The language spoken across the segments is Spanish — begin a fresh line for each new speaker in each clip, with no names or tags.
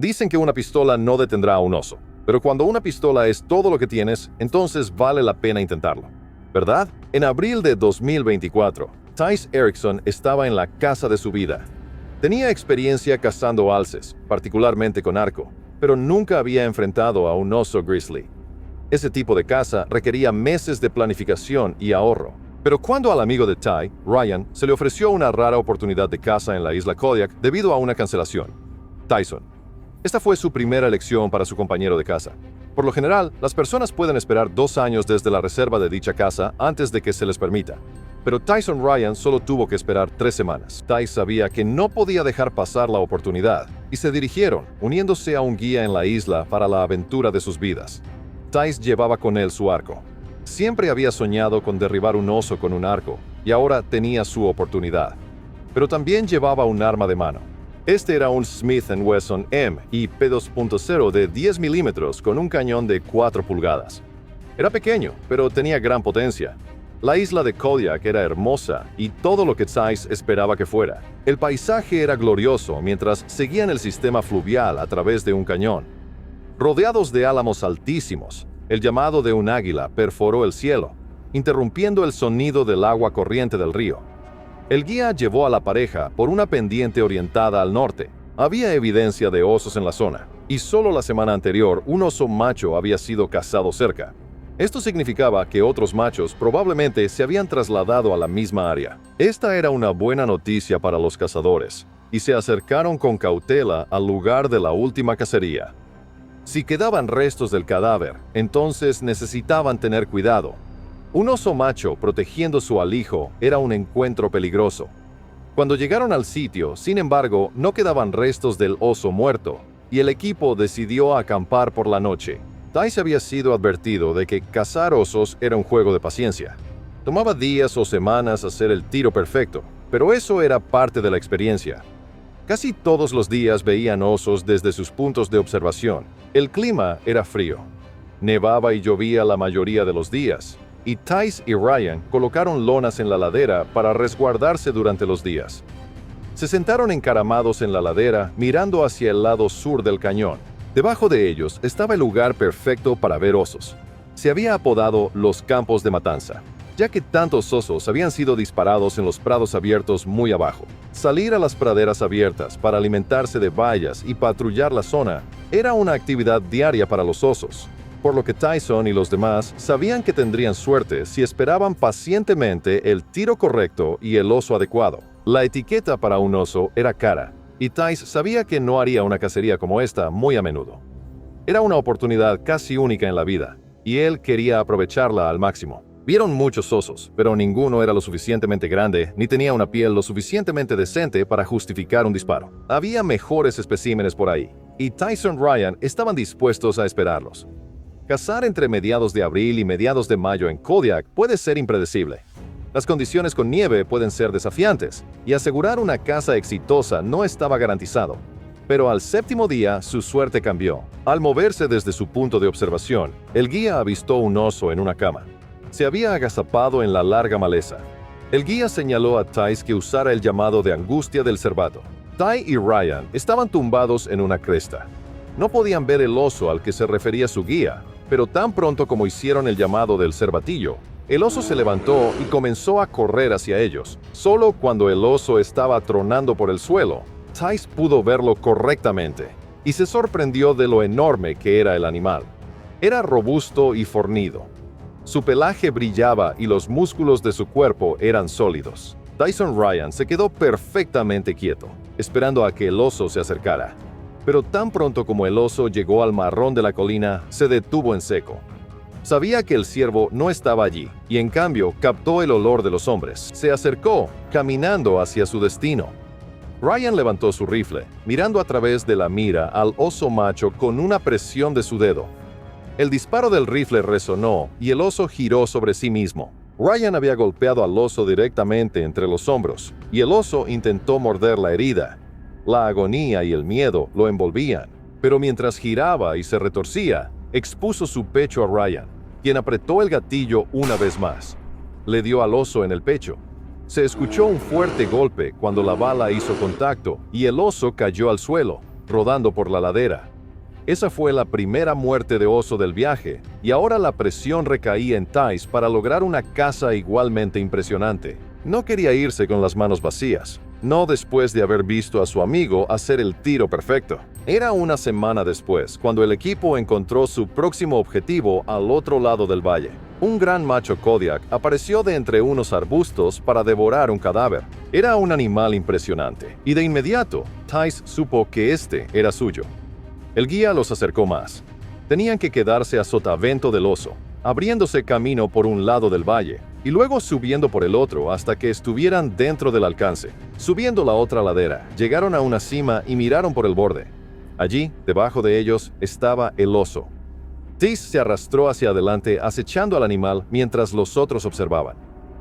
Dicen que una pistola no detendrá a un oso, pero cuando una pistola es todo lo que tienes, entonces vale la pena intentarlo, ¿verdad? En abril de 2024, Tice Erickson estaba en la caza de su vida. Tenía experiencia cazando alces, particularmente con arco, pero nunca había enfrentado a un oso grizzly. Ese tipo de caza requería meses de planificación y ahorro. Pero cuando al amigo de Ty, Ryan, se le ofreció una rara oportunidad de caza en la isla Kodiak debido a una cancelación, Tyson. Esta fue su primera elección para su compañero de caza. Por lo general, las personas pueden esperar 2 años desde la reserva de dicha caza antes de que se les permita. Pero Tyson Ryan solo tuvo que esperar 3 semanas. Ty sabía que no podía dejar pasar la oportunidad, y se dirigieron, uniéndose a un guía en la isla para la aventura de sus vidas. Tice llevaba con él su arco. Siempre había soñado con derribar un oso con un arco, y ahora tenía su oportunidad. Pero también llevaba un arma de mano. Este era un Smith & Wesson M/P2.0 de 10 milímetros con un cañón de 4 pulgadas. Era pequeño, pero tenía gran potencia. La isla de Kodiak era hermosa y todo lo que Tice esperaba que fuera. El paisaje era glorioso mientras seguían el sistema fluvial a través de un cañón. Rodeados de álamos altísimos, el llamado de un águila perforó el cielo, interrumpiendo el sonido del agua corriente del río. El guía llevó a la pareja por una pendiente orientada al norte. Había evidencia de osos en la zona, y solo la semana anterior un oso macho había sido cazado cerca. Esto significaba que otros machos probablemente se habían trasladado a la misma área. Esta era una buena noticia para los cazadores, y se acercaron con cautela al lugar de la última cacería. Si quedaban restos del cadáver, entonces necesitaban tener cuidado. Un oso macho protegiendo su alijo era un encuentro peligroso. Cuando llegaron al sitio, sin embargo, no quedaban restos del oso muerto, y el equipo decidió acampar por la noche. Tice había sido advertido de que cazar osos era un juego de paciencia. Tomaba días o semanas hacer el tiro perfecto, pero eso era parte de la experiencia. Casi todos los días veían osos desde sus puntos de observación. El clima era frío. Nevaba y llovía la mayoría de los días, y Tice y Ryan colocaron lonas en la ladera para resguardarse durante los días. Se sentaron encaramados en la ladera, mirando hacia el lado sur del cañón. Debajo de ellos estaba el lugar perfecto para ver osos. Se había apodado los campos de matanza, ya que tantos osos habían sido disparados en los prados abiertos muy abajo. Salir a las praderas abiertas para alimentarse de bayas y patrullar la zona era una actividad diaria para los osos, por lo que Tyson y los demás sabían que tendrían suerte si esperaban pacientemente el tiro correcto y el oso adecuado. La etiqueta para un oso era cara, y Tice sabía que no haría una cacería como esta muy a menudo. Era una oportunidad casi única en la vida, y él quería aprovecharla al máximo. Vieron muchos osos, pero ninguno era lo suficientemente grande ni tenía una piel lo suficientemente decente para justificar un disparo. Había mejores especímenes por ahí, y Tyson y Ryan estaban dispuestos a esperarlos. Cazar entre mediados de abril y mediados de mayo en Kodiak puede ser impredecible. Las condiciones con nieve pueden ser desafiantes, y asegurar una caza exitosa no estaba garantizado. Pero al 7º día, su suerte cambió. Al moverse desde su punto de observación, el guía avistó un oso en una cama. Se había agazapado en la larga maleza. El guía señaló a Tice que usara el llamado de angustia del cervato. Ty y Ryan estaban tumbados en una cresta. No podían ver el oso al que se refería su guía, pero tan pronto como hicieron el llamado del cervatillo, el oso se levantó y comenzó a correr hacia ellos. Solo cuando el oso estaba tronando por el suelo, Tice pudo verlo correctamente y se sorprendió de lo enorme que era el animal. Era robusto y fornido. Su pelaje brillaba y los músculos de su cuerpo eran sólidos. Tyson Ryan se quedó perfectamente quieto, esperando a que el oso se acercara. Pero tan pronto como el oso llegó al marrón de la colina, se detuvo en seco. Sabía que el ciervo no estaba allí, y en cambio captó el olor de los hombres. Se acercó, caminando hacia su destino. Ryan levantó su rifle, mirando a través de la mira al oso macho con una presión de su dedo. El disparo del rifle resonó y el oso giró sobre sí mismo. Ryan había golpeado al oso directamente entre los hombros, y el oso intentó morder la herida. La agonía y el miedo lo envolvían, pero mientras giraba y se retorcía, expuso su pecho a Ryan, quien apretó el gatillo una vez más. Le dio al oso en el pecho. Se escuchó un fuerte golpe cuando la bala hizo contacto y el oso cayó al suelo. rodando por la ladera. Esa fue la primera muerte de oso del viaje, y ahora la presión recaía en Tice para lograr una caza igualmente impresionante. No quería irse con las manos vacías, no después de haber visto a su amigo hacer el tiro perfecto. Era una semana después, cuando el equipo encontró su próximo objetivo al otro lado del valle. Un gran macho Kodiak apareció de entre unos arbustos para devorar un cadáver. Era un animal impresionante, y de inmediato, Tice supo que este era suyo. El guía los acercó más. Tenían que quedarse a sotavento del oso, abriéndose camino por un lado del valle, y luego subiendo por el otro hasta que estuvieran dentro del alcance. Subiendo la otra ladera, llegaron a una cima y miraron por el borde. Allí, debajo de ellos, estaba el oso. Tice se arrastró hacia adelante acechando al animal mientras los otros observaban.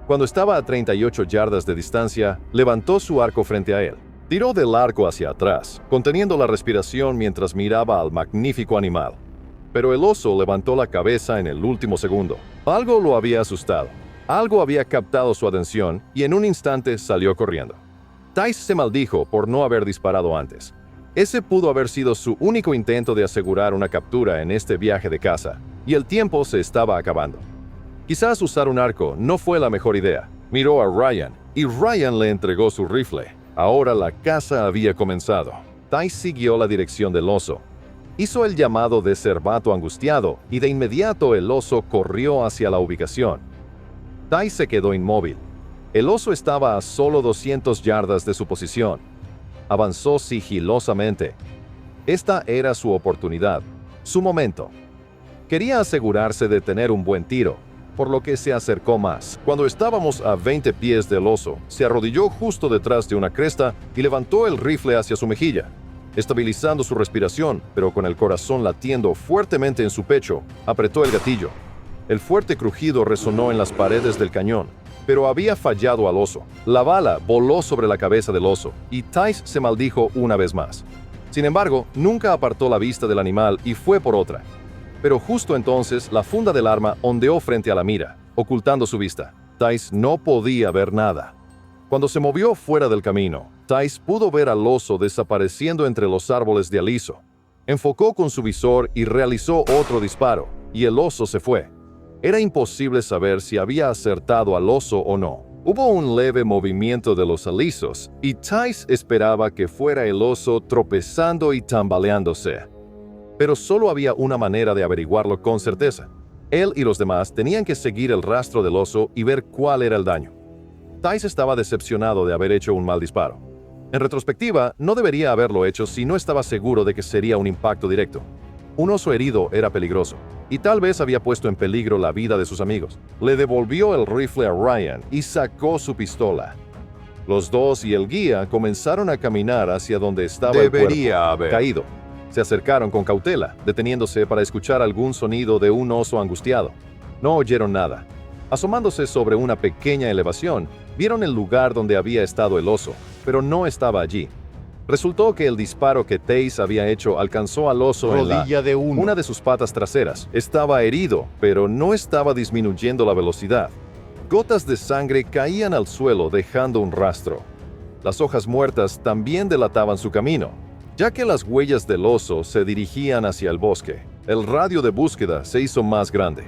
Cuando estaba a 38 yardas de distancia, levantó su arco frente a él. Tiró del arco hacia atrás, conteniendo la respiración mientras miraba al magnífico animal. Pero el oso levantó la cabeza en el último segundo. Algo lo había asustado. Algo había captado su atención y en un instante salió corriendo. Tice se maldijo por no haber disparado antes. Ese pudo haber sido su único intento de asegurar una captura en este viaje de caza, y el tiempo se estaba acabando. Quizás usar un arco no fue la mejor idea. Miró a Ryan, y Ryan le entregó su rifle. Ahora la caza había comenzado. Tice siguió la dirección del oso. Hizo el llamado de cervato angustiado, y de inmediato el oso corrió hacia la ubicación. Tice se quedó inmóvil. El oso estaba a solo 200 yardas de su posición. Avanzó sigilosamente. Esta era su oportunidad, su momento. Quería asegurarse de tener un buen tiro, por lo que se acercó más. Cuando estábamos a 20 pies del oso, se arrodilló justo detrás de una cresta y levantó el rifle hacia su mejilla. Estabilizando su respiración, pero con el corazón latiendo fuertemente en su pecho, apretó el gatillo. El fuerte crujido resonó en las paredes del cañón, pero había fallado al oso. La bala voló sobre la cabeza del oso, y Tice se maldijo una vez más. Sin embargo, nunca apartó la vista del animal y fue por otra. Pero justo entonces, la funda del arma ondeó frente a la mira, ocultando su vista. Tice no podía ver nada. Cuando se movió fuera del camino, Tice pudo ver al oso desapareciendo entre los árboles de aliso. Enfocó con su visor y realizó otro disparo, y el oso se fue. Era imposible saber si había acertado al oso o no. Hubo un leve movimiento de los alisos, y Tice esperaba que fuera el oso tropezando y tambaleándose. Pero solo había una manera de averiguarlo con certeza. Él y los demás tenían que seguir el rastro del oso y ver cuál era el daño. Tice estaba decepcionado de haber hecho un mal disparo. En retrospectiva, no debería haberlo hecho si no estaba seguro de que sería un impacto directo. Un oso herido era peligroso, y tal vez había puesto en peligro la vida de sus amigos. Le devolvió el rifle a Ryan y sacó su pistola. Los dos y el guía comenzaron a caminar hacia donde estaba el cuerpo caído. Se acercaron con cautela, deteniéndose para escuchar algún sonido de un oso angustiado. No oyeron nada. Asomándose sobre una pequeña elevación, vieron el lugar donde había estado el oso, pero no estaba allí. Resultó que el disparo que Tice había hecho alcanzó al oso en una de sus patas traseras. Estaba herido, pero no estaba disminuyendo la velocidad. Gotas de sangre caían al suelo dejando un rastro. Las hojas muertas también delataban su camino, ya que las huellas del oso se dirigían hacia el bosque. El radio de búsqueda se hizo más grande.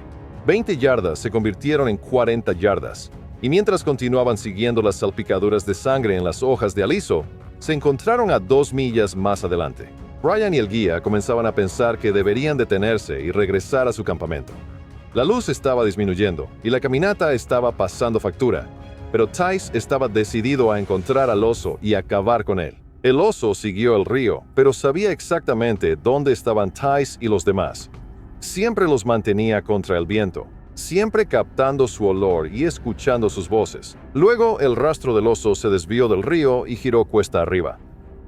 20 yardas se convirtieron en 40 yardas, y mientras continuaban siguiendo las salpicaduras de sangre en las hojas de aliso, se encontraron a 2 millas más adelante. Ryan y el guía comenzaban a pensar que deberían detenerse y regresar a su campamento. La luz estaba disminuyendo y la caminata estaba pasando factura, pero Tice estaba decidido a encontrar al oso y acabar con él. El oso siguió el río, pero sabía exactamente dónde estaban Tice y los demás. Siempre los mantenía contra el viento, siempre captando su olor y escuchando sus voces. Luego, el rastro del oso se desvió del río y giró cuesta arriba.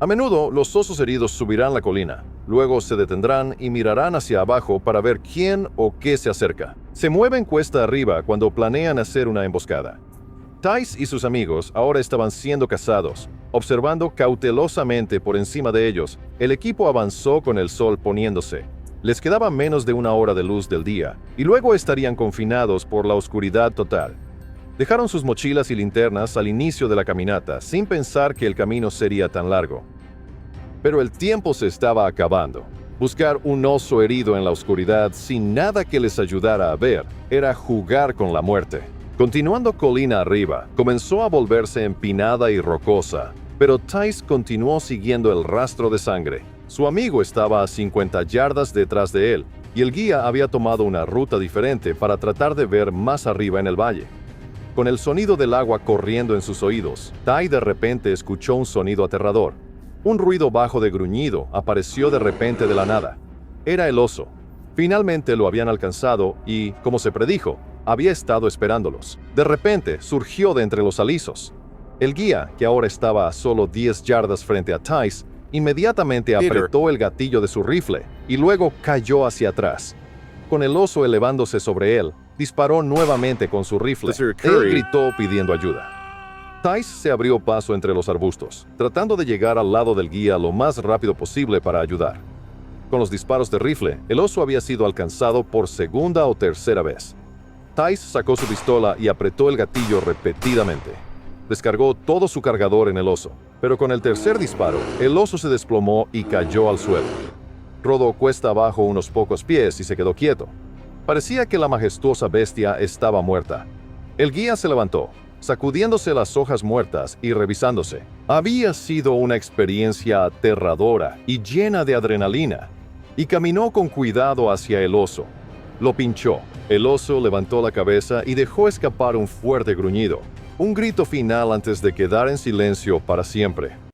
A menudo, los osos heridos subirán la colina, luego se detendrán y mirarán hacia abajo para ver quién o qué se acerca. Se mueven cuesta arriba cuando planean hacer una emboscada. Tice y sus amigos ahora estaban siendo cazados. Observando cautelosamente por encima de ellos, el equipo avanzó con el sol poniéndose. Les quedaba menos de una hora de luz del día, y luego estarían confinados por la oscuridad total. Dejaron sus mochilas y linternas al inicio de la caminata, sin pensar que el camino sería tan largo. Pero el tiempo se estaba acabando. Buscar un oso herido en la oscuridad sin nada que les ayudara a ver era jugar con la muerte. Continuando colina arriba, comenzó a volverse empinada y rocosa, pero Tice continuó siguiendo el rastro de sangre. Su amigo estaba a 50 yardas detrás de él, y el guía había tomado una ruta diferente para tratar de ver más arriba en el valle. Con el sonido del agua corriendo en sus oídos, Ty de repente escuchó un sonido aterrador. Un ruido bajo de gruñido apareció de repente de la nada. Era el oso. Finalmente lo habían alcanzado y, como se predijo, había estado esperándolos. De repente surgió de entre los alisos. El guía, que ahora estaba a solo 10 yardas frente a Tice, inmediatamente apretó el gatillo de su rifle y luego cayó hacia atrás. Con el oso elevándose sobre él, disparó nuevamente con su rifle. Él gritó pidiendo ayuda. Tice se abrió paso entre los arbustos, tratando de llegar al lado del guía lo más rápido posible para ayudar. Con los disparos de rifle, el oso había sido alcanzado por segunda o tercera vez. Tice sacó su pistola y apretó el gatillo repetidamente. Descargó todo su cargador en el oso, pero con el tercer disparo, el oso se desplomó y cayó al suelo. Rodó cuesta abajo unos pocos pies y se quedó quieto. Parecía que la majestuosa bestia estaba muerta. El guía se levantó, sacudiéndose las hojas muertas y revisándose. Había sido una experiencia aterradora y llena de adrenalina, y caminó con cuidado hacia el oso. Lo pinchó. El oso levantó la cabeza y dejó escapar un fuerte gruñido. Un grito final antes de quedar en silencio para siempre.